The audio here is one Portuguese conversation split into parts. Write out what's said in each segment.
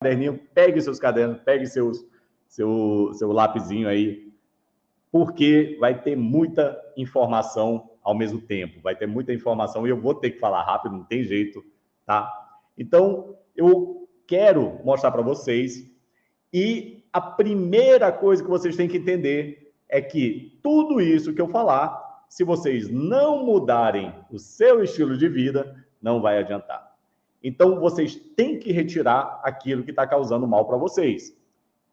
caderninho, pegue seus cadernos, pegue seu lapisinho aí, porque vai ter muita informação ao mesmo tempo, vai ter muita informação e eu vou ter que falar rápido, não tem jeito, tá? Então, eu quero mostrar para vocês, e a primeira coisa que vocês têm que entender é que tudo isso que eu falar, se vocês não mudarem o seu estilo de vida, não vai adiantar. Então, vocês têm que retirar aquilo que está causando mal para vocês.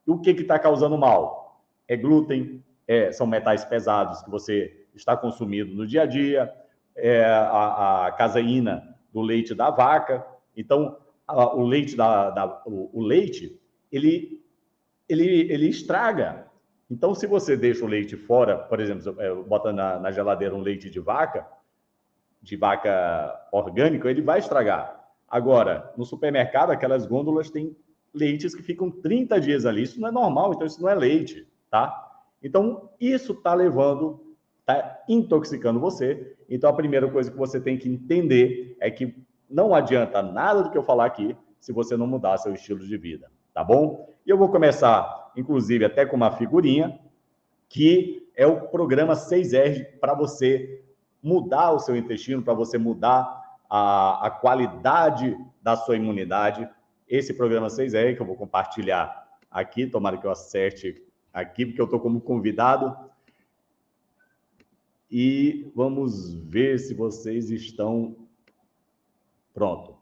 E o que está causando mal? É glúten, são metais pesados que você está consumindo no dia a dia, a caseína do leite da vaca. Então, o leite, o leite ele estraga. Então, se você deixa o leite fora, por exemplo, bota na geladeira um leite de vaca orgânico, ele vai estragar. Agora, no supermercado, aquelas gôndolas têm leites que ficam 30 dias ali. Isso não é normal, então isso não é leite, tá? Então, isso está intoxicando você. Então, a primeira coisa que você tem que entender é que não adianta nada do que eu falar aqui se você não mudar seu estilo de vida, tá bom? E eu vou começar, inclusive, até com uma figurinha, que é o programa 6R para você mudar o seu intestino, para você mudar a qualidade da sua imunidade. Esse programa 6R que eu vou compartilhar aqui, tomara que eu acerte aqui, porque eu estou como convidado. E vamos ver se vocês estão pronto.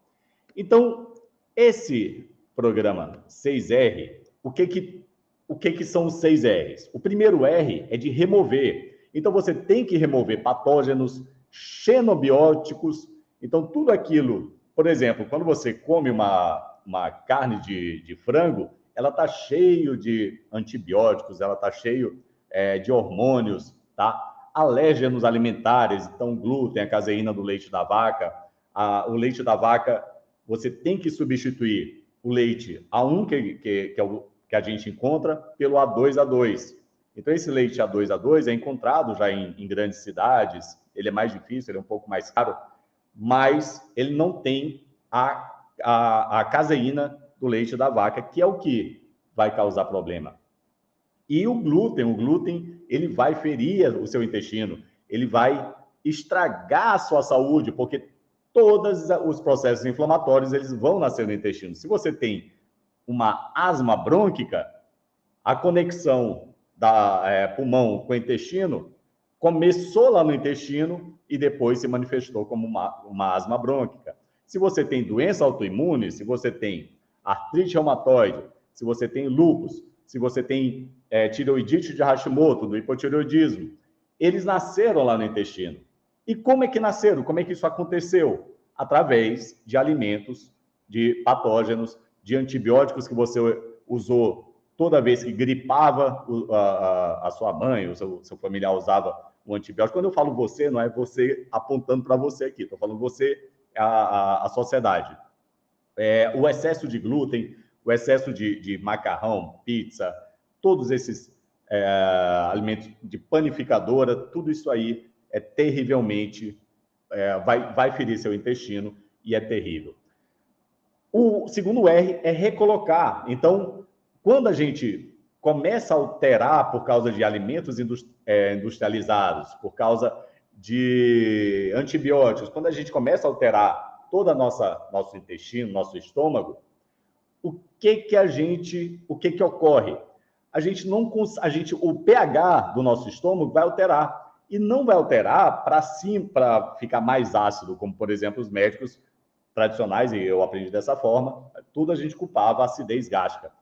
Então, esse programa 6R, o que são os 6 R's? O primeiro R é de remover. Então, você tem que remover patógenos, xenobióticos. Então, tudo aquilo, por exemplo, quando você come uma carne de frango, ela está cheio de antibióticos, ela está cheio de hormônios, tá? Alérgenos alimentares, então glúten, a caseína do leite da vaca. O leite da vaca, você tem que substituir o leite A1, que é o que a gente encontra, pelo A2A2. Então, esse leite A2A2 é encontrado já em grandes cidades, ele é mais difícil, ele é um pouco mais caro, mas ele não tem a caseína do leite da vaca, que é o que vai causar problema. E o glúten, ele vai ferir o seu intestino, ele vai estragar a sua saúde, porque todos os processos inflamatórios, eles vão nascer no intestino. Se você tem uma asma brônquica, a conexão da pulmão com o intestino começou lá no intestino e depois se manifestou como uma asma brônquica. Se você tem doença autoimune, se você tem artrite reumatoide, se você tem lúpus, se você tem tireoidite de Hashimoto, do hipotireoidismo, eles nasceram lá no intestino. E como é que nasceram? Como é que isso aconteceu? Através de alimentos, de patógenos, de antibióticos que você usou toda vez que gripava, a sua mãe, o seu familiar usava um antibiótico. Quando eu falo você, não é você apontando para você aqui, estou falando você, a sociedade. O excesso de glúten, o excesso de macarrão, pizza, todos esses alimentos de panificadora, tudo isso aí é terrivelmente, vai ferir seu intestino e é terrível. O segundo R é recolocar. Então, quando a gente começa a alterar por causa de alimentos industrializados, por causa de antibióticos, quando a gente começa a alterar todo nosso intestino, nosso estômago, o que ocorre? O pH do nosso estômago vai alterar, e não vai alterar para ficar mais ácido, como, por exemplo, os médicos tradicionais, e eu aprendi dessa forma, tudo a gente culpava a acidez gástrica.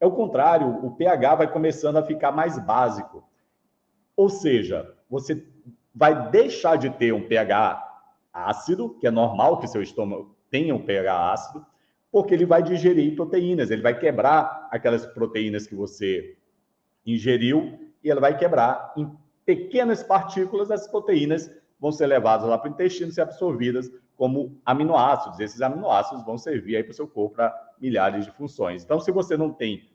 É o contrário, o pH vai começando a ficar mais básico. Ou seja, você vai deixar de ter um pH ácido, que é normal que seu estômago tenha um pH ácido, porque ele vai digerir proteínas, ele vai quebrar aquelas proteínas que você ingeriu e ela vai quebrar em pequenas partículas. As proteínas vão ser levadas lá para o intestino, ser absorvidas como aminoácidos. Esses aminoácidos vão servir aí para o seu corpo para milhares de funções. Então, se você não tem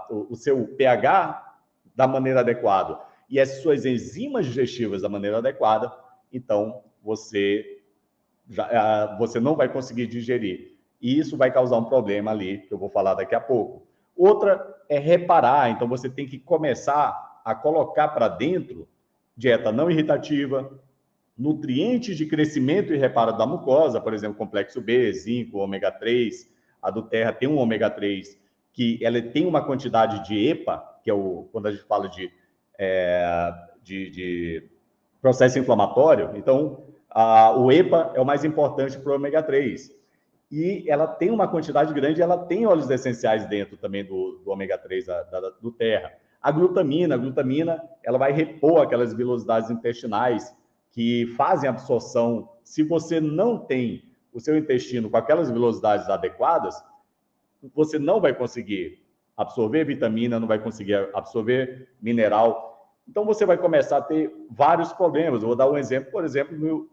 o seu pH da maneira adequada e as suas enzimas digestivas da maneira adequada, então você não vai conseguir digerir. e isso vai causar um problema ali, que eu vou falar daqui a pouco. Outra é reparar, então você tem que começar a colocar para dentro dieta não irritativa, nutrientes de crescimento e reparo da mucosa, por exemplo, complexo B, zinco, ômega 3. A do Terra tem um ômega 3 que ela tem uma quantidade de EPA, que é quando a gente fala de processo inflamatório. Então, o EPA é o mais importante para o ômega 3. E ela tem uma quantidade grande, ela tem óleos essenciais dentro também do ômega 3 do Terra. A glutamina, ela vai repor aquelas vilosidades intestinais que fazem absorção. Se você não tem o seu intestino com aquelas velocidades adequadas, você não vai conseguir absorver vitamina, não vai conseguir absorver mineral. Então, você vai começar a ter vários problemas. Eu vou dar um exemplo, por exemplo,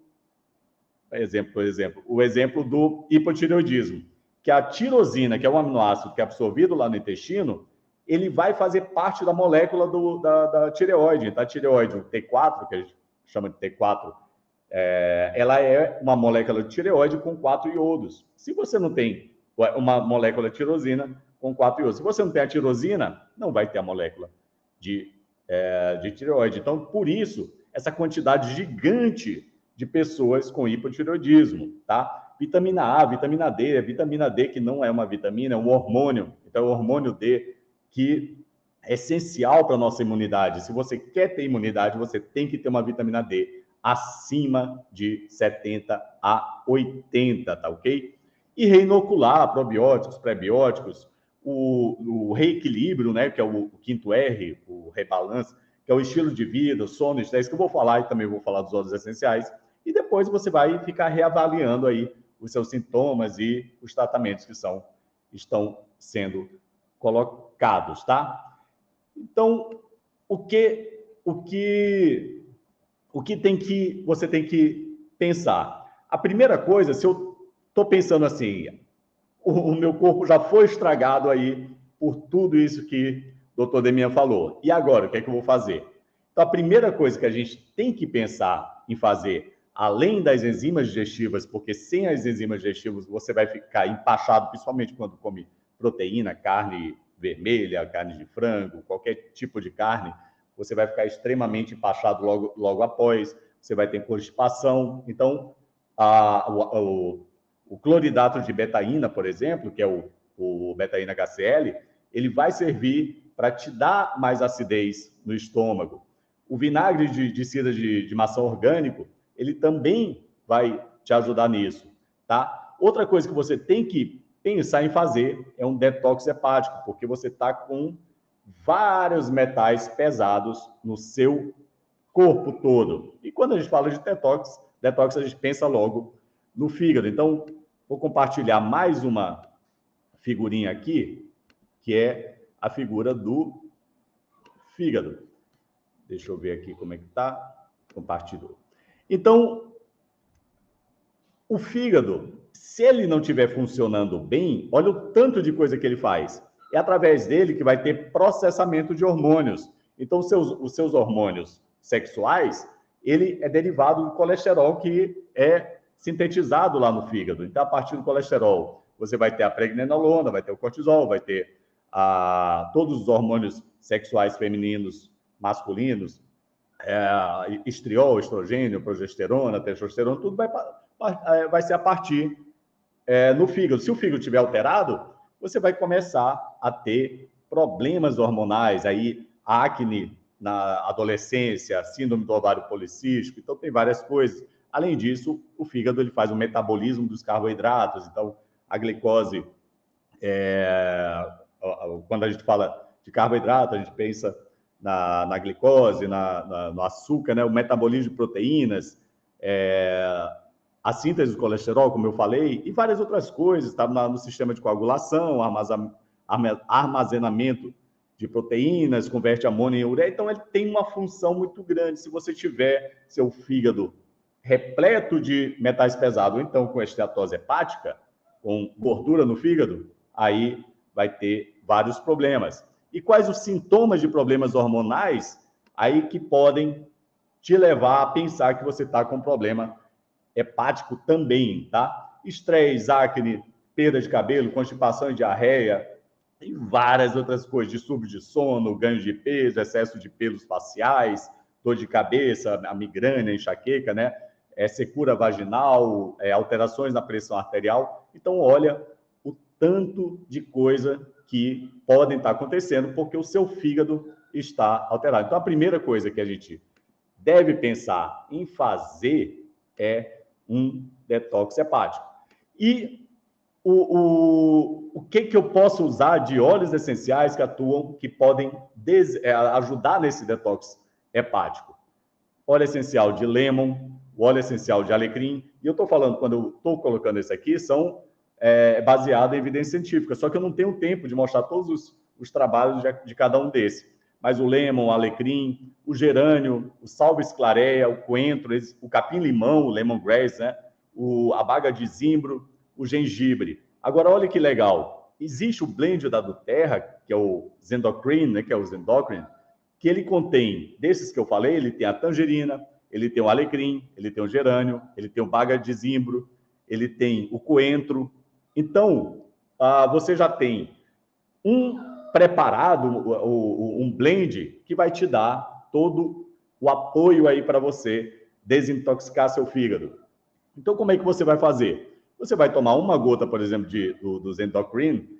o exemplo do hipotireoidismo, que a tirosina, que é um aminoácido que é absorvido lá no intestino, ele vai fazer parte da molécula da tireoide. Então, a tireoide, o T4, que a gente chama de T4, ela é uma molécula de tireoide com 4 iodos. Se você não tem uma molécula de tirosina com 4 iodos, se você não tem a tirosina, não vai ter a molécula de tireoide. Então, por isso, essa quantidade gigante de pessoas com hipotireoidismo, tá? Vitamina A, vitamina D, vitamina D que não é uma vitamina, é um hormônio. Então, é o hormônio D que é essencial para a nossa imunidade. Se você quer ter imunidade, você tem que ter uma vitamina D acima de 70 a 80, tá ok? E reinocular probióticos, prebióticos, o reequilíbrio, né, que é o quinto R, o rebalance, que é o estilo de vida, o sono, estresse, que eu vou falar, e também vou falar dos óleos essenciais, e depois você vai ficar reavaliando aí os seus sintomas e os tratamentos que estão sendo colocados, tá? Então, você tem que pensar? A primeira coisa, se eu estou pensando assim, o meu corpo já foi estragado aí por tudo isso que o Dr. Demian falou. E agora, o que é que eu vou fazer? Então, a primeira coisa que a gente tem que pensar em fazer, além das enzimas digestivas, porque sem as enzimas digestivas você vai ficar empachado, principalmente quando come proteína, carne vermelha, carne de frango, qualquer tipo de carne, você vai ficar extremamente empachado logo após, você vai ter constipação. Então, o cloridato de betaína, por exemplo, que é o betaína HCl, ele vai servir para te dar mais acidez no estômago. O vinagre de cidra de maçã orgânico, ele também vai te ajudar nisso, tá? Outra coisa que você tem que pensar em fazer é um detox hepático, porque você está com vários metais pesados no seu corpo todo. E quando a gente fala de detox a gente pensa logo no fígado. Então, vou compartilhar mais uma figurinha aqui, que é a figura do fígado. Deixa eu ver aqui como é que está. Compartilhou. Então, o fígado, se ele não estiver funcionando bem, olha o tanto de coisa que ele faz. É através dele que vai ter processamento de hormônios. Então, os seus hormônios sexuais, ele é derivado do colesterol que é sintetizado lá no fígado. Então, a partir do colesterol, você vai ter a pregnenolona, vai ter o cortisol, vai ter todos os hormônios sexuais femininos, masculinos, estriol, estrogênio, progesterona, testosterona, tudo vai ser a partir no fígado. Se o fígado estiver alterado, você vai começar a ter problemas hormonais, aí acne na adolescência, síndrome do ovário policístico, então tem várias coisas. Além disso, o fígado ele faz o metabolismo dos carboidratos, então a glicose, quando a gente fala de carboidrato, a gente pensa na glicose, no açúcar, né? O metabolismo de proteínas, a síntese do colesterol, como eu falei, e várias outras coisas, tá? No sistema de coagulação, armazenamento de proteínas, converte amônia em ureia. Então, ele tem uma função muito grande. Se você tiver seu fígado repleto de metais pesados, ou então com esteatose hepática, com gordura no fígado, aí vai ter vários problemas. E quais os sintomas de problemas hormonais aí que podem te levar a pensar que você está com problema hepático também, tá? Estresse, acne, perda de cabelo, constipação e diarreia, e várias outras coisas, distúrbio de sono, ganho de peso, excesso de pelos faciais, dor de cabeça, a migrânia, a enxaqueca, né? Secura vaginal, alterações na pressão arterial. Então, olha o tanto de coisa que podem estar acontecendo porque o seu fígado está alterado. Então, a primeira coisa que a gente deve pensar em fazer é um detox hepático. E o que eu posso usar de óleos essenciais que atuam, que podem ajudar nesse detox hepático? Óleo essencial de lemon, óleo essencial de alecrim. E eu estou falando, quando eu estou colocando esse aqui, são baseados em evidência científica. Só que eu não tenho tempo de mostrar todos os trabalhos de cada um desses. Mas o lemon, o alecrim, o gerânio, o salvia clareia, o coentro, o capim-limão, o lemongrass, né? A baga de zimbro, o gengibre. Agora, olha que legal. Existe o blend da Doterra, que é o Zendocrine, né? Que é o Zendocrine, que ele contém, desses que eu falei, ele tem a tangerina, ele tem o alecrim, ele tem o gerânio, ele tem o baga de zimbro, ele tem o coentro. Então, você já tem um preparado, um blend que vai te dar todo o apoio aí para você desintoxicar seu fígado. Então, como é que você vai fazer? Você vai tomar uma gota, por exemplo, do Zendocrine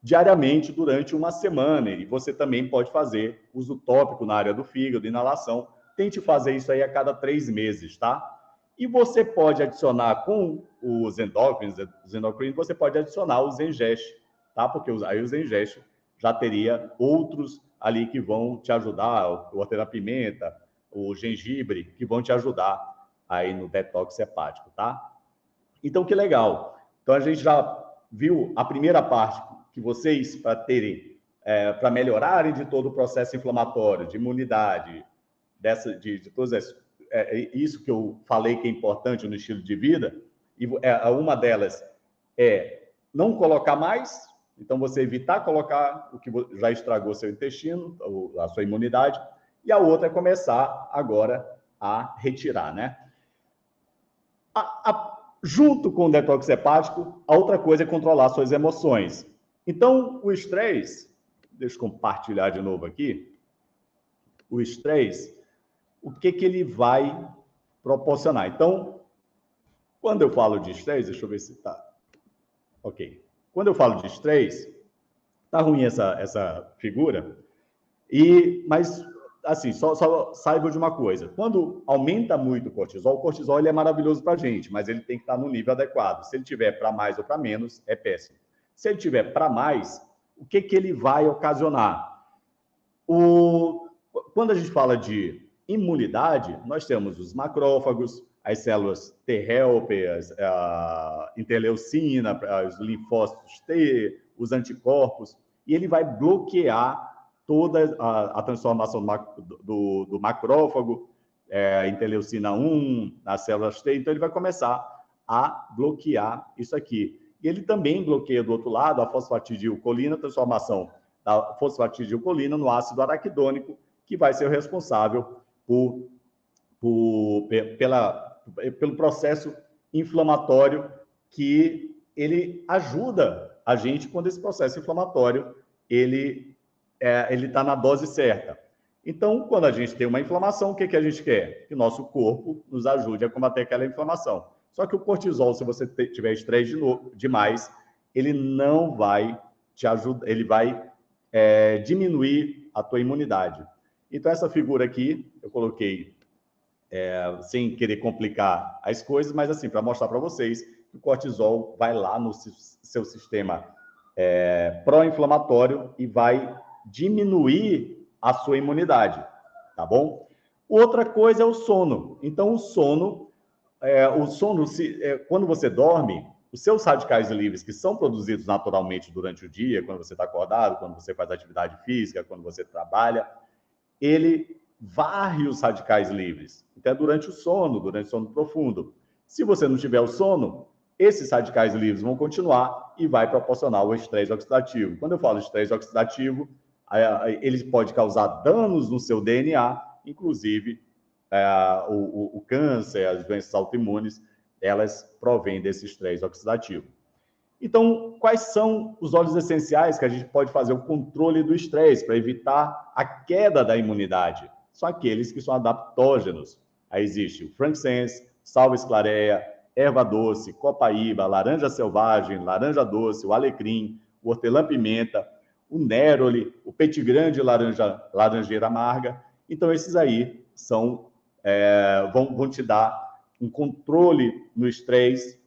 diariamente durante uma semana. E você também pode fazer uso tópico na área do fígado, inalação. Tente fazer isso aí a cada 3 meses, tá? E você pode adicionar com os Zendocrine, você pode adicionar o Zengeste, tá? Porque aí o Zengeste já teria outros ali que vão te ajudar, o hortelã-pimenta, o gengibre, que vão te ajudar aí no detox hepático, tá? Então, que legal. Então, a gente já viu a primeira parte que vocês, para terem, para melhorarem de todo o processo inflamatório, de imunidade, de todas isso que eu falei que é importante no estilo de vida, e uma delas é não colocar mais, então você evitar colocar o que já estragou seu intestino, a sua imunidade, e a outra é começar agora a retirar, né? Junto com o detox hepático, a outra coisa é controlar suas emoções. Então, o estresse, deixa eu compartilhar de novo aqui, o estresse, o que ele vai proporcionar? Então, quando eu falo de estresse, deixa eu ver se está... Ok. Quando eu falo de estresse, tá ruim essa figura, mas, assim, só saiba de uma coisa. Quando aumenta muito o cortisol ele é maravilhoso para a gente, mas ele tem que estar no nível adequado. Se ele tiver para mais ou para menos, é péssimo. Se ele tiver para mais, o que ele vai ocasionar? Quando a gente fala de imunidade, nós temos os macrófagos, as células T helper, a interleucina, os linfócitos T, os anticorpos, e ele vai bloquear toda a transformação do macrófago, interleucina 1, nas células T, então ele vai começar a bloquear isso aqui. E ele também bloqueia do outro lado a fosfatidilcolina, transformação da fosfatidilcolina no ácido araquidônico, que vai ser o responsável pelo processo inflamatório, que ele ajuda a gente quando esse processo inflamatório ele está na dose certa. Então, quando a gente tem uma inflamação, o que a gente quer? Que o nosso corpo nos ajude a combater aquela inflamação. Só que o cortisol, se você tiver estresse demais, ele não vai te ajudar, ele vai diminuir a tua imunidade. Então, essa figura aqui, eu coloquei sem querer complicar as coisas, mas assim, para mostrar para vocês que o cortisol vai lá no seu sistema pró-inflamatório e vai diminuir a sua imunidade, tá bom? Outra coisa é o sono. Então, o sono, quando você dorme, os seus radicais livres, que são produzidos naturalmente durante o dia, quando você está acordado, quando você faz atividade física, quando você trabalha, ele varre os radicais livres. Então, é durante o sono profundo. Se você não tiver o sono, esses radicais livres vão continuar e vai proporcionar o estresse oxidativo. Quando eu falo estresse oxidativo, ele pode causar danos no seu DNA, inclusive o câncer, as doenças autoimunes, elas provêm desse estresse oxidativo. Então, quais são os óleos essenciais que a gente pode fazer o controle do estresse para evitar a queda da imunidade? São aqueles que são adaptógenos. Aí existe o frankincense, salvia clarea, erva doce, copaíba, laranja selvagem, laranja doce, o alecrim, o hortelã-pimenta, o neroli, o petigrande laranjeira amarga. Então, esses aí vão te dar um controle no estresse.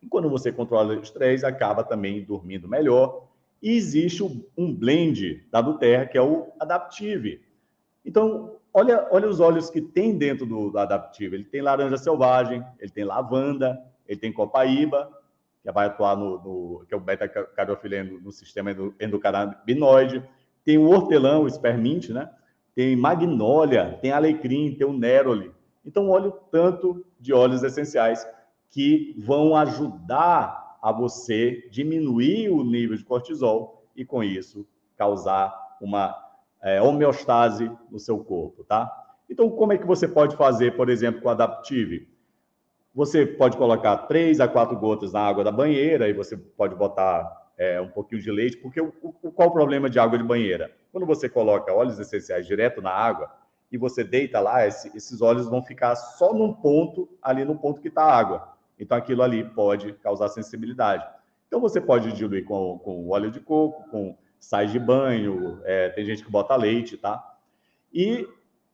E quando você controla o estresse, acaba também dormindo melhor. E existe um blend da Nuterra, que é o Adaptive. Então, olha os óleos que tem dentro do Adaptive. Ele tem laranja selvagem, ele tem lavanda, ele tem copaíba, que vai atuar que é o beta-carotenoide no sistema endocannabinoide. Tem o hortelã, o espermint, né? Tem magnólia, tem alecrim, tem o neroli. Então, olha o tanto de óleos essenciais que vão ajudar a você diminuir o nível de cortisol e, com isso, causar uma homeostase no seu corpo, tá? Então, como é que você pode fazer, por exemplo, com o Adaptive? Você pode colocar 3 a 4 gotas na água da banheira e você pode botar um pouquinho de leite, porque qual o problema de água de banheira? Quando você coloca óleos essenciais direto na água e você deita lá, esses óleos vão ficar só num ponto, ali no ponto que está a água. Então, aquilo ali pode causar sensibilidade. Então, você pode diluir com óleo de coco, com sais de banho, tem gente que bota leite, tá? E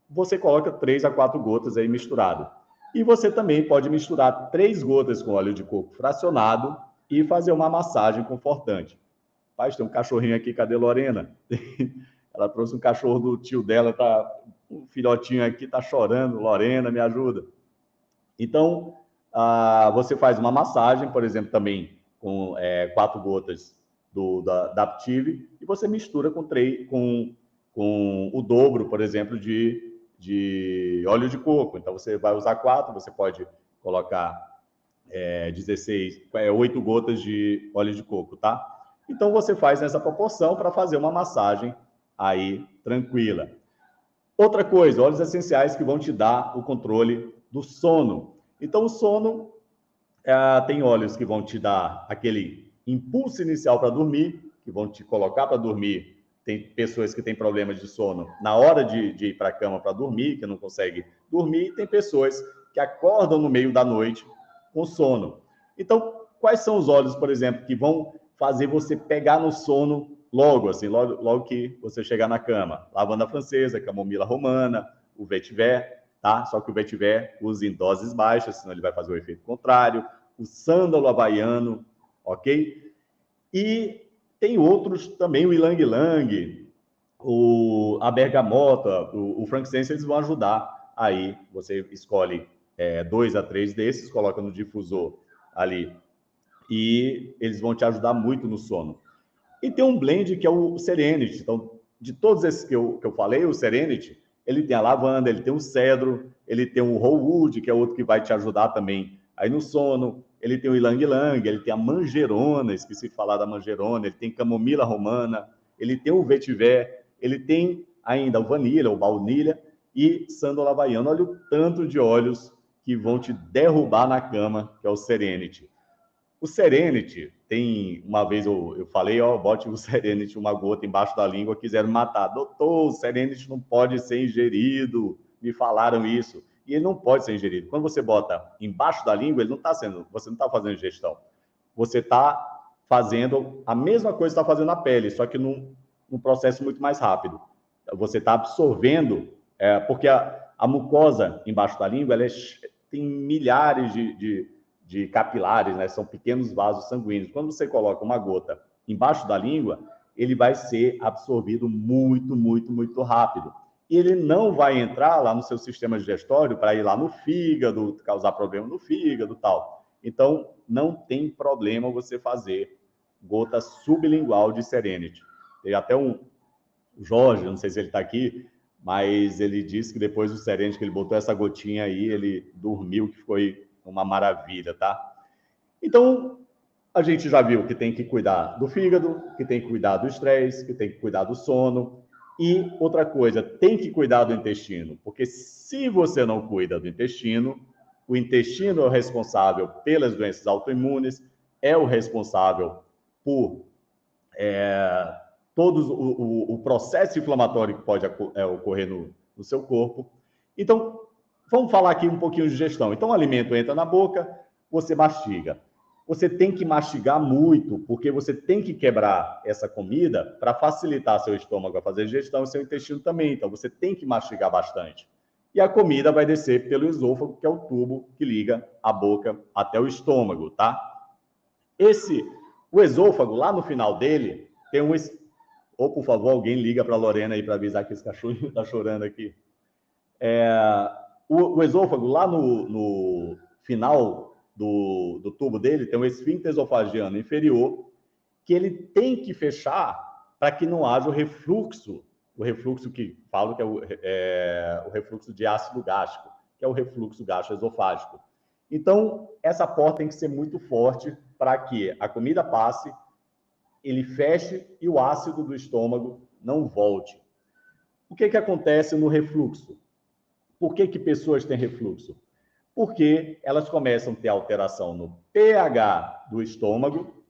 você coloca 3 a 4 gotas aí misturado. E você também pode misturar 3 gotas com óleo de coco fracionado e fazer uma massagem confortante. Rapaz, tem um cachorrinho aqui, cadê Lorena? Ela trouxe um cachorro do tio dela, um filhotinho aqui, tá chorando. Lorena, me ajuda. Então, você faz uma massagem, por exemplo, também com 4 gotas da Adaptive, e você mistura com o dobro, por exemplo, de óleo de coco. Então, você vai usar 4, você pode colocar 8 gotas de óleo de coco, tá? Então, você faz nessa proporção para fazer uma massagem aí tranquila. Outra coisa, óleos essenciais que vão te dar o controle do sono. Então, o sono tem óleos que vão te dar aquele impulso inicial para dormir, que vão te colocar para dormir. Tem pessoas que têm problemas de sono na hora de ir para a cama para dormir, que não conseguem dormir, e tem pessoas que acordam no meio da noite com sono. Então, quais são os óleos, por exemplo, que vão fazer você pegar no sono logo, assim, logo que você chegar na cama? Lavanda francesa, camomila romana, o vetiver, tá? Só que o vetiver usa em doses baixas, senão ele vai fazer o efeito contrário. O sândalo havaiano, ok? E tem outros também, o ilang-ilang, a bergamota, o frankincense, eles vão ajudar. Aí você escolhe 2 a 3 desses, coloca no difusor ali, e eles vão te ajudar muito no sono. E tem um blend que é o Serenity. Então, de todos esses que eu falei, o Serenity, ele tem a lavanda, ele tem o cedro, ele tem o rosewood, que é outro que vai te ajudar também aí no sono, ele tem o ilang-ilang, ele tem a manjerona, esqueci de falar da manjerona, ele tem camomila romana, ele tem o vetiver, ele tem ainda o vanilha, o baunilha e sândalo havaiano. Olha o tanto de óleos que vão te derrubar na cama, que é o Serenity. O Serenity, uma vez eu falei, bote o Serenity uma gota embaixo da língua, quiseram matar. Doutor, o Serenity não pode ser ingerido, me falaram isso. E ele não pode ser ingerido. Quando você bota embaixo da língua, você não está fazendo ingestão. Você está fazendo a mesma coisa que está fazendo na pele, só que num processo muito mais rápido. Você está absorvendo, porque a mucosa embaixo da língua, tem milhares de capilares, né? São pequenos vasos sanguíneos. Quando você coloca uma gota embaixo da língua, ele vai ser absorvido muito, muito, muito rápido. E ele não vai entrar lá no seu sistema digestório para ir lá no fígado, causar problema no fígado e tal. Então, não tem problema você fazer gota sublingual de Serenity. Tem até o Jorge, não sei se ele está aqui, mas ele disse que depois do Serenity, que ele botou essa gotinha aí, ele dormiu, que foi uma maravilha, tá? Então, a gente já viu que tem que cuidar do fígado, que tem que cuidar do estresse, que tem que cuidar do sono. E outra coisa, tem que cuidar do intestino, porque se você não cuida do intestino, o intestino é o responsável pelas doenças autoimunes, é o responsável por todo o processo inflamatório que pode ocorrer no seu corpo. Então, vamos falar aqui um pouquinho de digestão. Então, o alimento entra na boca, você mastiga. Você tem que mastigar muito, porque você tem que quebrar essa comida para facilitar seu estômago a fazer digestão e seu intestino também. Então, você tem que mastigar bastante. E a comida vai descer pelo esôfago, que é o tubo que liga a boca até o estômago, tá? O esôfago, lá no final dele, tem um... Ou, por favor, alguém liga para a Lorena aí para avisar que esse cachorro está chorando aqui. O esôfago, lá no final do tubo dele, tem um esfíncter esofagiano inferior, que ele tem que fechar para que não haja o refluxo que falo que é o refluxo de ácido gástrico, que é o refluxo gastroesofágico. Então, essa porta tem que ser muito forte para que a comida passe, ele feche e o ácido do estômago não volte. O que acontece no refluxo? Por que pessoas têm refluxo? Porque elas começam a ter alteração no pH do estômago,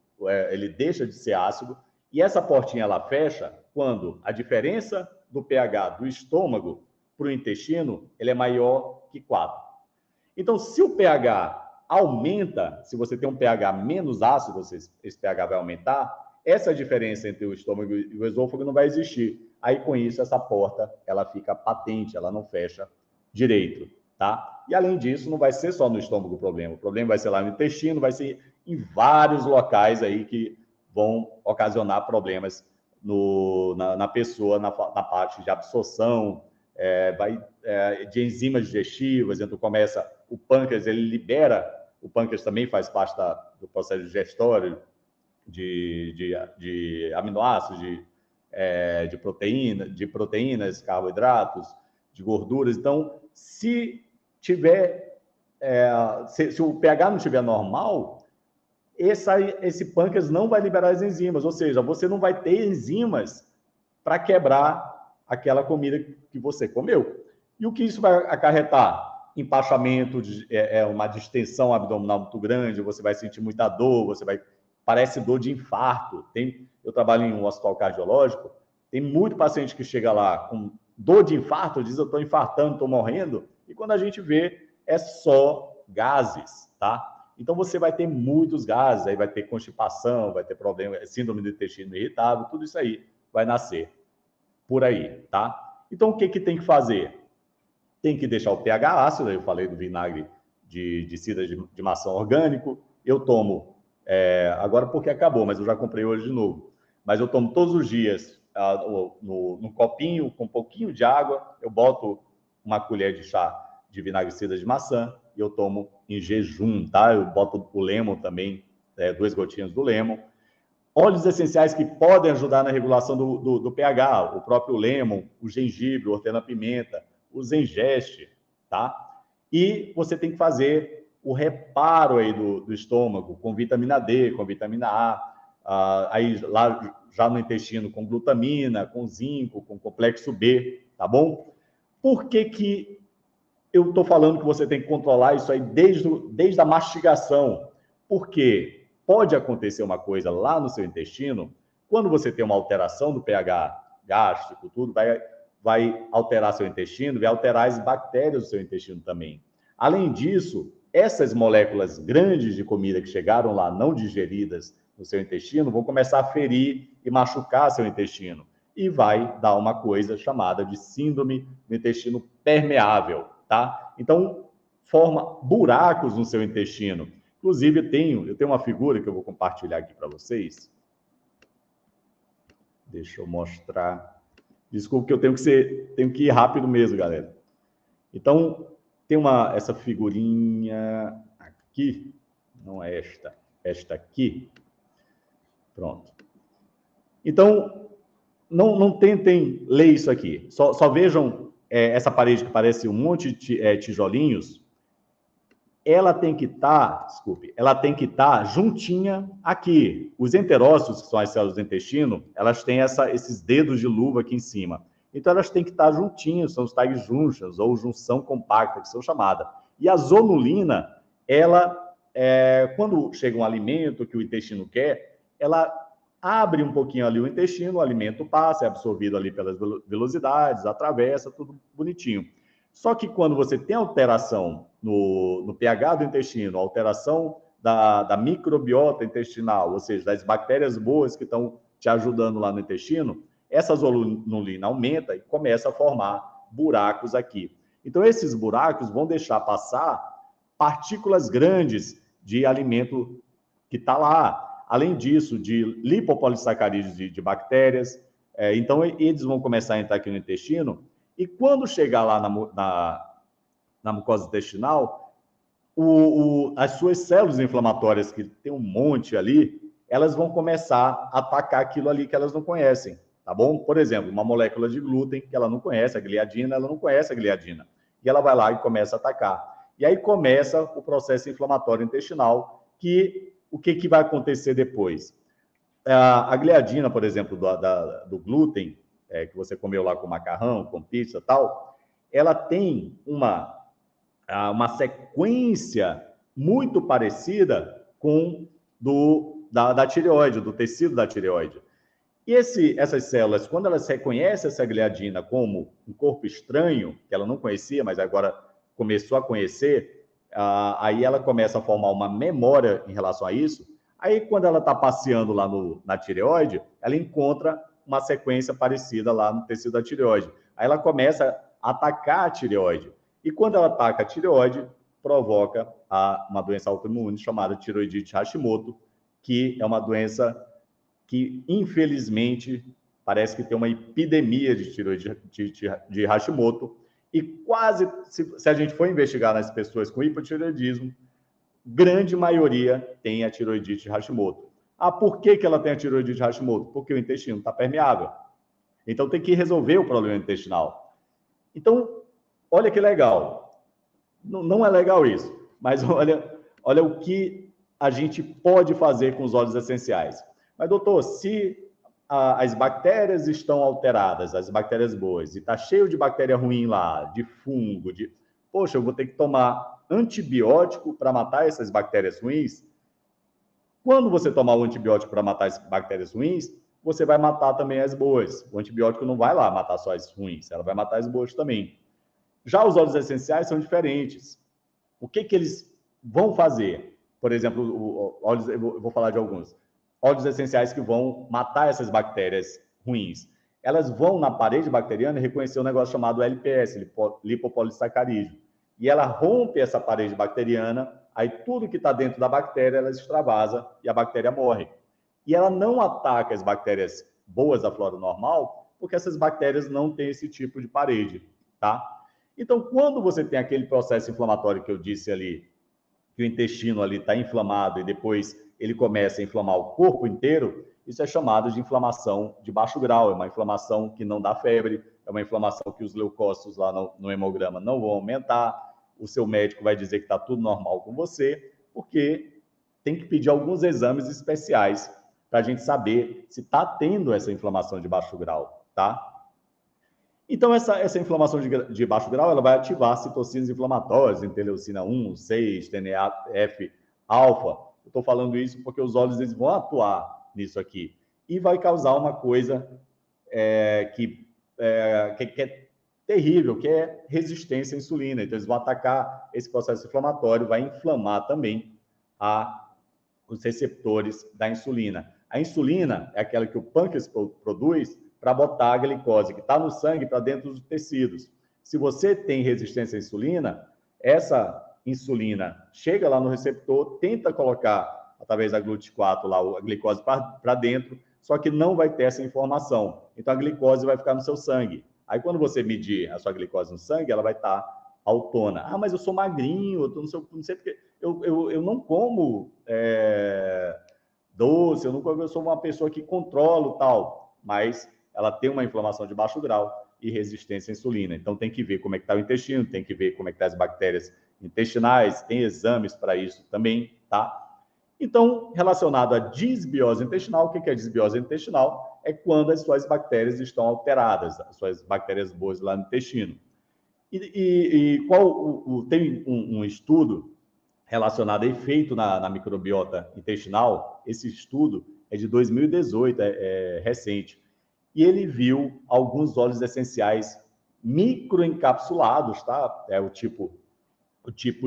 ele deixa de ser ácido, e essa portinha ela fecha quando a diferença do pH do estômago para o intestino ele é maior que 4. Então, se o pH aumenta, se você tem um pH menos ácido, esse pH vai aumentar, essa diferença entre o estômago e o esôfago não vai existir. Aí, com isso, essa porta ela fica patente, ela não fecha direito, tá? E, além disso, não vai ser só no estômago o problema vai ser lá no intestino, vai ser em vários locais aí que vão ocasionar problemas na pessoa, na parte de absorção, de enzimas digestivas. Então, o pâncreas, ele libera, o pâncreas também faz parte do processo digestório, de aminoácidos, de proteínas, carboidratos, de gorduras. Então, se o pH não estiver normal, esse pâncreas não vai liberar as enzimas, ou seja, você não vai ter enzimas para quebrar aquela comida que você comeu. E o que isso vai acarretar? Empachamento, uma distensão abdominal muito grande, você vai sentir muita dor, parece dor de infarto. Eu trabalho em um hospital cardiológico, tem muito paciente que chega lá com dor de infarto, diz: eu estou infartando, estou morrendo, e quando a gente vê, é só gases, tá? Então, você vai ter muitos gases, aí vai ter constipação, vai ter problema, síndrome do intestino irritável, tudo isso aí vai nascer por aí, tá? Então, o que tem que fazer? Tem que deixar o pH ácido, eu falei do vinagre de cidra de maçã orgânico, eu tomo agora porque acabou, mas eu já comprei hoje de novo. Mas eu tomo todos os dias no copinho, com um pouquinho de água, eu boto uma colher de chá de vinagre de cidra de maçã e eu tomo em jejum, tá? Eu boto o lemon também, 2 gotinhas do lemon. Óleos essenciais que podem ajudar na regulação do pH, o próprio lemon, o gengibre, o hortelã-pimenta, o zengeste, tá? E você tem que fazer o reparo aí do estômago com vitamina D, com vitamina A, aí lá já no intestino com glutamina, com zinco, com complexo B, tá bom? Por que eu estou falando que você tem que controlar isso aí desde a mastigação? Porque pode acontecer uma coisa lá no seu intestino, quando você tem uma alteração do pH gástrico, tudo vai alterar seu intestino, vai alterar as bactérias do seu intestino também. Além disso, essas moléculas grandes de comida que chegaram lá não digeridas no seu intestino vão começar a ferir e machucar seu intestino. E vai dar uma coisa chamada de síndrome do intestino permeável, tá? Então, forma buracos no seu intestino. Inclusive, eu tenho uma figura que eu vou compartilhar aqui para vocês. Deixa eu mostrar. Desculpa que eu tenho que ir rápido mesmo, galera. Então, tem essa figurinha aqui, não é esta aqui. Pronto. Então, não tentem ler isso aqui. Só vejam essa parede que parece um monte de tijolinhos. Ela tem que estar juntinha aqui. Os enterócitos, que são as células do intestino, elas têm esses dedos de luva aqui em cima. Então, elas têm que estar juntinhas, são os tight junctions, ou junção compacta, que são chamadas. E a zonulina, ela quando chega um alimento que o intestino quer, ela abre um pouquinho ali o intestino, o alimento passa, é absorvido ali pelas velocidades, atravessa, tudo bonitinho. Só que quando você tem alteração no pH do intestino, alteração da microbiota intestinal, ou seja, das bactérias boas que estão te ajudando lá no intestino, essa zonulina aumenta e começa a formar buracos aqui. Então, esses buracos vão deixar passar partículas grandes de alimento que está lá. Além disso, de lipopolissacarídeos de bactérias. Então, eles vão começar a entrar aqui no intestino. E quando chegar lá na mucosa intestinal, as suas células inflamatórias, que tem um monte ali, elas vão começar a atacar aquilo ali que elas não conhecem, tá bom? Por exemplo, uma molécula de glúten que ela não conhece, a gliadina, ela não conhece a gliadina. E ela vai lá e começa a atacar. E aí começa o processo inflamatório intestinal, o que vai acontecer depois? A gliadina, por exemplo, do glúten, que você comeu lá com macarrão, com pizza e tal, ela tem uma sequência muito parecida com da tireoide, do tecido da tireoide. E essas células, quando elas reconhecem essa gliadina como um corpo estranho, que ela não conhecia, mas agora começou a conhecer, aí ela começa a formar uma memória em relação a isso. Aí, quando ela está passeando lá na tireoide, ela encontra uma sequência parecida lá no tecido da tireoide. Aí ela começa a atacar a tireoide. E quando ela ataca a tireoide, provoca uma doença autoimune chamada tiroidite Hashimoto, que é uma doença que, infelizmente, parece que tem uma epidemia de tiroidite de Hashimoto. E quase, se a gente for investigar nas pessoas com hipotireoidismo, grande maioria tem a tiroidite Hashimoto. Por que ela tem a tiroidite Hashimoto? Porque o intestino está permeável. Então, tem que resolver o problema intestinal. Então, olha que legal. Não é legal isso, mas olha o que a gente pode fazer com os óleos essenciais. Mas, doutor, se as bactérias estão alteradas, as bactérias boas, e está cheio de bactéria ruim lá, de fungo, poxa, eu vou ter que tomar antibiótico para matar essas bactérias ruins? Quando você tomar o antibiótico para matar as bactérias ruins, você vai matar também as boas. O antibiótico não vai lá matar só as ruins, ela vai matar as boas também. Já os óleos essenciais são diferentes. O que eles vão fazer? Por exemplo, eu vou falar de alguns. Óleos essenciais que vão matar essas bactérias ruins. Elas vão na parede bacteriana reconhecer um negócio chamado LPS, lipopolissacarídeo. E ela rompe essa parede bacteriana, aí tudo que está dentro da bactéria, ela extravasa e a bactéria morre. E ela não ataca as bactérias boas da flora normal, porque essas bactérias não têm esse tipo de parede, tá? Então, quando você tem aquele processo inflamatório que eu disse ali, que o intestino ali está inflamado e depois ele começa a inflamar o corpo inteiro, isso é chamado de inflamação de baixo grau, é uma inflamação que não dá febre, é uma inflamação que os leucócitos lá no hemograma não vão aumentar, o seu médico vai dizer que está tudo normal com você, porque tem que pedir alguns exames especiais para a gente saber se está tendo essa inflamação de baixo grau, tá? Então, essa inflamação de baixo grau, ela vai ativar citocinas inflamatórias, interleucina 1, 6, TNF-alfa. Eu estou falando isso porque os óleos eles vão atuar nisso aqui. E vai causar uma coisa que é terrível, que é resistência à insulina. Então, eles vão atacar esse processo inflamatório, vai inflamar também os receptores da insulina. A insulina é aquela que o pâncreas produz para botar a glicose que está no sangue para dentro dos tecidos. Se você tem resistência à insulina, essa insulina chega lá no receptor, tenta colocar, através da GLUT4, lá, a glicose para dentro, só que não vai ter essa informação. Então, a glicose vai ficar no seu sangue. Aí, quando você medir a sua glicose no sangue, ela vai estar autona. Mas eu sou magrinho, eu não sei porque... Eu não como doce, eu sou uma pessoa que controlo tal, mas ela tem uma inflamação de baixo grau e resistência à insulina. Então, tem que ver como é que está o intestino, tem que ver como é que estão as bactérias intestinais, tem exames para isso também, tá? Então, relacionado à disbiose intestinal, o que é disbiose intestinal? É quando as suas bactérias estão alteradas, as suas bactérias boas lá no intestino. Tem um estudo relacionado a efeito na microbiota intestinal. Esse estudo é de 2018, é recente. E ele viu alguns óleos essenciais microencapsulados, tá? É o tipo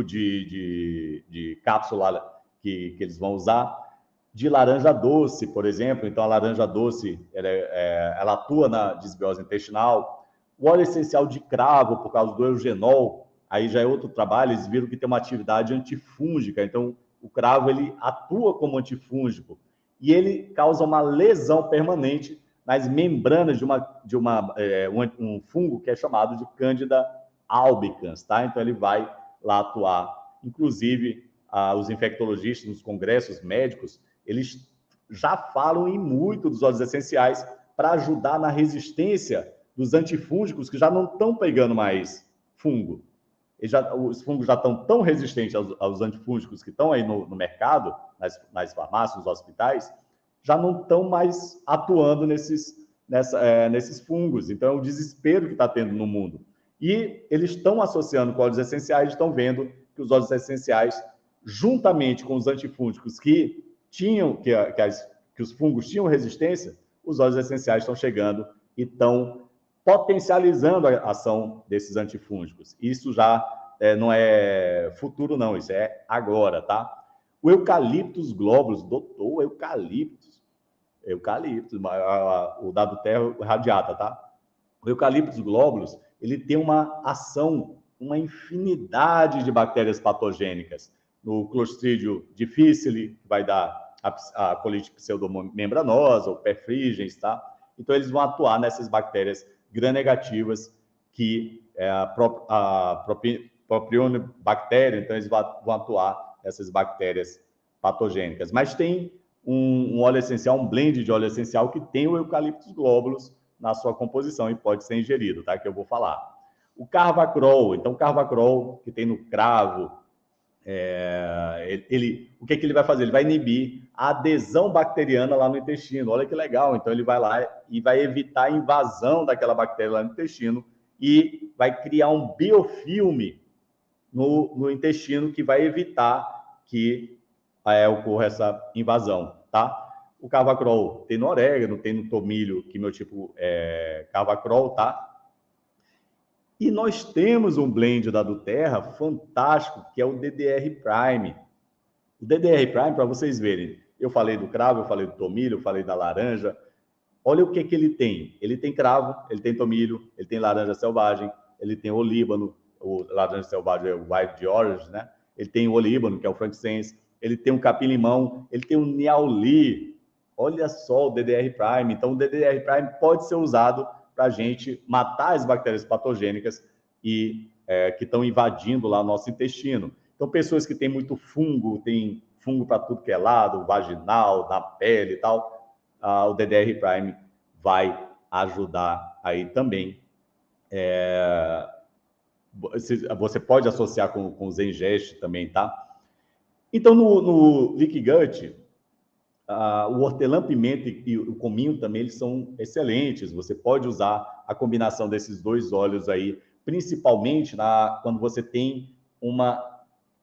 de cápsula que eles vão usar, de laranja doce, por exemplo. Então, a laranja doce, ela atua na desbiose intestinal. O óleo essencial de cravo, por causa do eugenol, aí já é outro trabalho, eles viram que tem uma atividade antifúngica. Então, o cravo, ele atua como antifúngico e ele causa uma lesão permanente nas membranas um fungo que é chamado de Candida albicans, tá? Então, ele vai lá atuar. Inclusive, os infectologistas nos congressos médicos, eles já falam em muito dos óleos essenciais para ajudar na resistência dos antifúngicos que já não estão pegando mais fungo. Os fungos já estão tão resistentes aos antifúngicos que estão aí no mercado, nas farmácias, nos hospitais, já não estão mais atuando nesses fungos. Então, é o desespero que está tendo no mundo. E eles estão associando com óleos essenciais, estão vendo que os óleos essenciais, juntamente com os antifúngicos que os fungos tinham resistência, os óleos essenciais estão chegando e estão potencializando a ação desses antifúngicos. Isso já não é futuro, não, isso é agora, tá? O Eucalyptus globulus, doutor Eucalyptus, o da Terra radiata, tá? O Eucalyptus globulus, ele tem uma ação, uma infinidade de bactérias patogênicas. No Clostridium difficile, que vai dar a colite pseudomembranosa, o perfringens, tá? Então, eles vão atuar nessas bactérias gram-negativas, que é a propionibactéria, então eles vão atuar nessas bactérias patogênicas. Mas tem um óleo essencial, um blend de óleo essencial que tem o Eucalyptus globulus na sua composição e pode ser ingerido, tá? Que eu vou falar. O Carvacrol, então o Carvacrol, que tem no cravo, o que ele vai fazer? Ele vai inibir a adesão bacteriana lá no intestino. Olha que legal. Então, ele vai lá e vai evitar a invasão daquela bactéria lá no intestino e vai criar um biofilme no intestino que vai evitar que ocorra essa invasão, tá? O Carvacrol tem no orégano, tem no tomilho, que meu tipo é Carvacrol, tá? E nós temos um blend da Duterra fantástico, que é o DDR Prime. O DDR Prime, para vocês verem, eu falei do cravo, eu falei do tomilho, eu falei da laranja. Olha o que ele tem. Ele tem cravo, ele tem tomilho, ele tem laranja selvagem, ele tem olíbano, o laranja selvagem é o White Orange, né? Ele tem o olíbano, que é o frankincense, ele tem o capim-limão, ele tem o niauli. Olha só o DDR Prime. Então, o DDR Prime pode ser usado para a gente matar as bactérias patogênicas que estão invadindo lá o nosso intestino. Então, pessoas que têm muito fungo, tem fungo para tudo que é lado, vaginal, na pele e tal, o DDR Prime vai ajudar aí também. Você pode associar com o Zengest também, tá? Então, no Leaky Gut, o hortelã-pimenta e o cominho também, eles são excelentes. Você pode usar a combinação desses dois óleos aí, principalmente quando você tem uma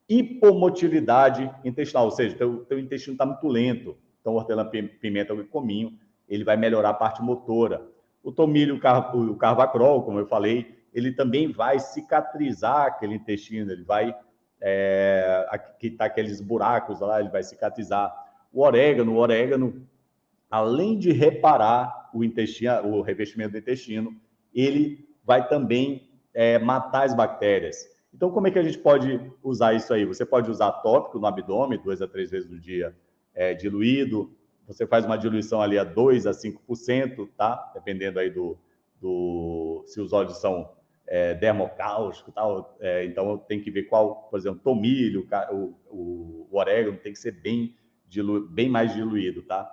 hipomotilidade intestinal, ou seja, teu intestino está muito lento. Então, o hortelã-pimenta e o cominho, ele vai melhorar a parte motora. O tomilho, o carvacrol, como eu falei, ele também vai cicatrizar aquele intestino, ele vai quitar aqueles buracos lá, ele vai cicatrizar. O orégano, além de reparar o intestino, o revestimento do intestino, ele vai também matar as bactérias. Então, como é que a gente pode usar isso aí? Você pode usar tópico no abdômen, 2 a 3 vezes no dia, diluído. Você faz uma diluição ali a 2 a 5%, tá? Dependendo aí se os óleos são dermocáusticos, tal. Então, tem que ver qual, por exemplo, tomilho, o orégano tem que ser bem mais diluído, tá?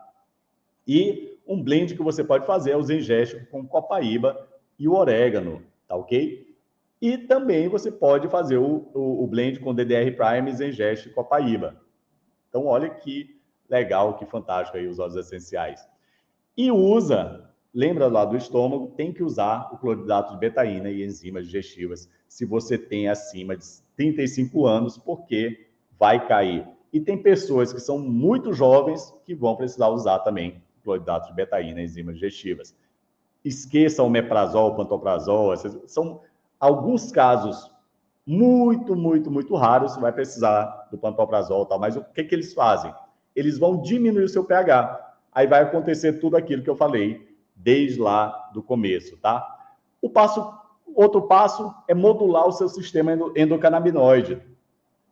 E um blend que você pode fazer é o Zengest com copaíba e o orégano, tá ok? E também você pode fazer o blend com DDR Prime, Zengest e copaíba. Então, olha que legal, que fantástico aí os óleos essenciais. E lembra lá do estômago, tem que usar o cloridrato de betaína e enzimas digestivas se você tem acima de 35 anos, porque vai cair. E tem pessoas que são muito jovens que vão precisar usar também cloridrato de betaína, enzimas digestivas. Esqueça o omeprazol, o pantoprazol, são alguns casos muito raros, você vai precisar do pantoprazol, tal, mas o que eles fazem? Eles vão diminuir o seu pH. Aí vai acontecer tudo aquilo que eu falei desde lá do começo, tá? Outro passo é modular o seu sistema endocannabinoide.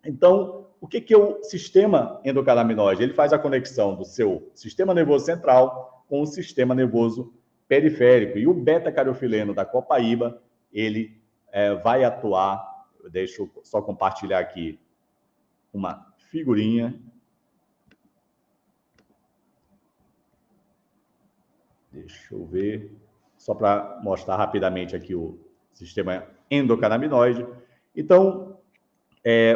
Então, o que é o sistema endocannabinoide? Ele faz a conexão do seu sistema nervoso central com o sistema nervoso periférico. E o beta-carotenoide da copaíba, ele vai atuar. Deixa eu só compartilhar aqui uma figurinha. Deixa eu ver, só para mostrar rapidamente aqui o sistema endocannabinoide. Então,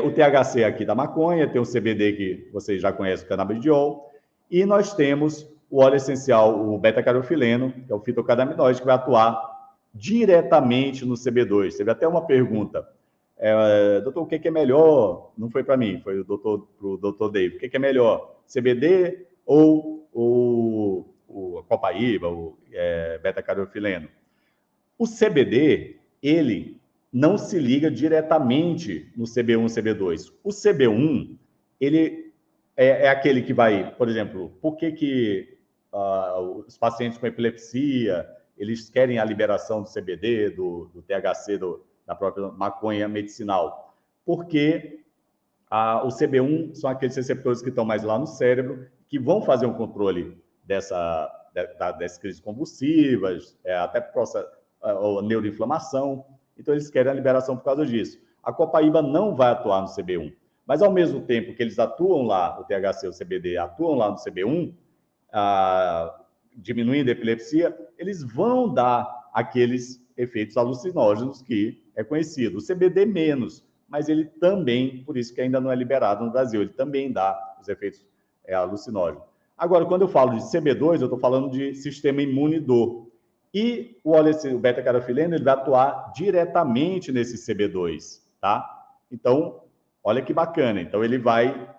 o THC aqui da maconha, tem o CBD que vocês já conhecem, o canabidiol, e nós temos o óleo essencial, o beta-carotenoide, que é o fitocannabinoide, que vai atuar diretamente no CB2. Teve até uma pergunta, doutor, o que é melhor? Não foi para mim, foi para o doutor Dave. O que é melhor, CBD ou a copaíba, o beta-carotenoide? O CBD, ele não se liga diretamente no CB1 e CB2. O CB1, ele é aquele que vai, por exemplo, por que os pacientes com epilepsia, eles querem a liberação do CBD, do THC, da própria maconha medicinal? Porque o CB1 são aqueles receptores que estão mais lá no cérebro, que vão fazer um controle dessas crises convulsivas, até ou neuroinflamação. Então, eles querem a liberação por causa disso. A copaíba não vai atuar no CB1, mas ao mesmo tempo que eles atuam lá, o THC e o CBD atuam lá no CB1, diminuindo a epilepsia, eles vão dar aqueles efeitos alucinógenos que é conhecido. O CBD menos, mas ele também, por isso que ainda não é liberado no Brasil, ele também dá os efeitos alucinógenos. Agora, quando eu falo de CB2, eu estou falando de sistema imune do. E o beta-carotenoide, ele vai atuar diretamente nesse CB2, tá? Então, olha que bacana. Então, ele vai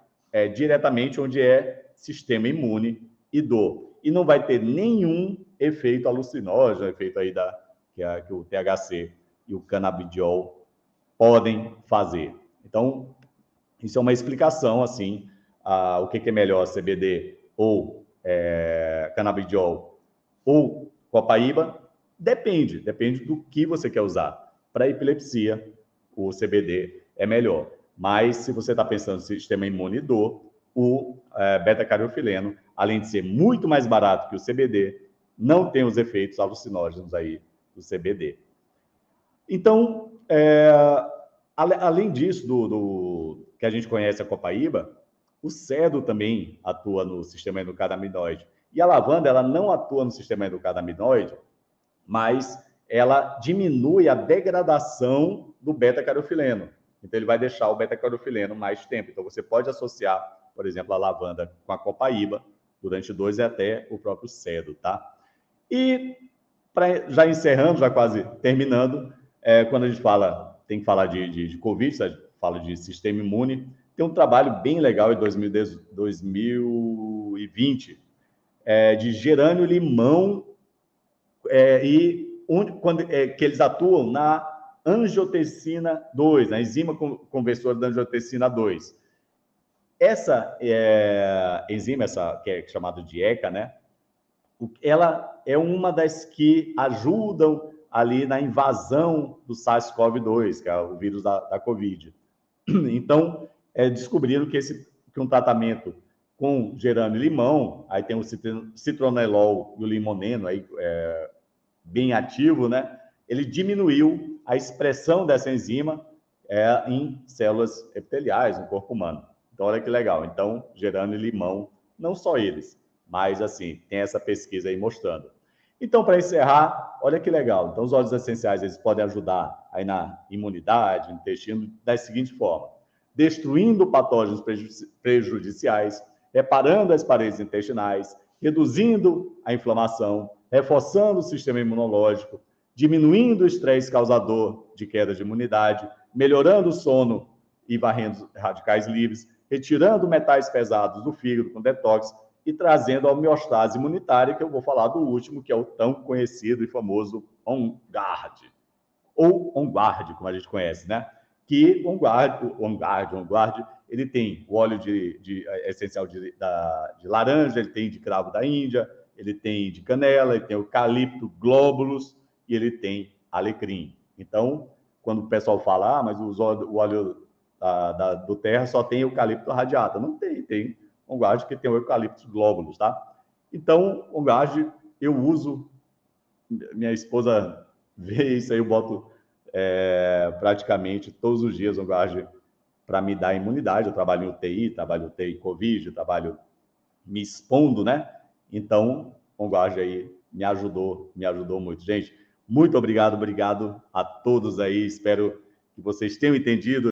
diretamente onde é sistema imune e dor. E não vai ter nenhum efeito alucinógeno, efeito aí que o THC e o canabidiol podem fazer. Então, isso é uma explicação, assim, o que é melhor, CBD ou canabidiol ou copaíba, depende do que você quer usar. Para epilepsia, o CBD é melhor. Mas se você está pensando no sistema imune e dor, o beta-carotenoide, além de ser muito mais barato que o CBD, não tem os efeitos alucinógenos aí do CBD. Então, além disso, do que a gente conhece a copaíba, o cedro também atua no sistema endocannabinoide. E a lavanda, ela não atua no sistema endocannabinoide, mas ela diminui a degradação do beta-carotenoide. Então, ele vai deixar o beta-carotenoide mais tempo. Então, você pode associar, por exemplo, a lavanda com a copaíba durante 2 e até o próprio cedro, tá? E, já encerrando, já quase terminando, quando a gente tem que falar de Covid, a gente fala de sistema imune, tem um trabalho bem legal em 2020, de gerânio limão, que eles atuam na angiotensina 2, na enzima conversora da angiotensina 2. Essa enzima, que é chamada de ECA, né? Ela é uma das que ajudam ali na invasão do SARS-CoV-2, que é o vírus da Covid. Então, descobriram que um tratamento com gerânio e limão, aí tem o citronelol e o limoneno, aí, bem ativo, né? Ele diminuiu a expressão dessa enzima em células epiteliais no corpo humano. Então, olha que legal. Então, gerânio e limão, não só eles, mas, assim, tem essa pesquisa aí mostrando. Então, para encerrar, olha que legal. Então, os óleos essenciais, eles podem ajudar aí na imunidade, no intestino, da seguinte forma: destruindo patógenos prejudiciais, reparando as paredes intestinais, reduzindo a inflamação, reforçando o sistema imunológico, diminuindo o estresse causador de queda de imunidade, melhorando o sono e varrendo radicais livres, retirando metais pesados do fígado com detox e trazendo a homeostase imunitária, que eu vou falar do último, que é o tão conhecido e famoso On Guard, ou On Guard, como a gente conhece, né? Que On Guard, ele tem o óleo essencial de laranja, ele tem de cravo da Índia, ele tem de canela, ele tem eucalipto globulus e ele tem alecrim. Então, quando o pessoal fala, mas o óleo do terra só tem eucalipto radiata. Não tem, tem On Guard que tem o eucalipto globulus, tá? Então, On Guard eu uso, minha esposa vê isso aí, eu boto praticamente todos os dias On Guard para me dar imunidade. Eu trabalho em UTI, trabalho em UTI Covid, trabalho me expondo, né? Então, On Guard aí me ajudou muito. Gente, muito obrigado a todos aí. Espero que vocês tenham entendido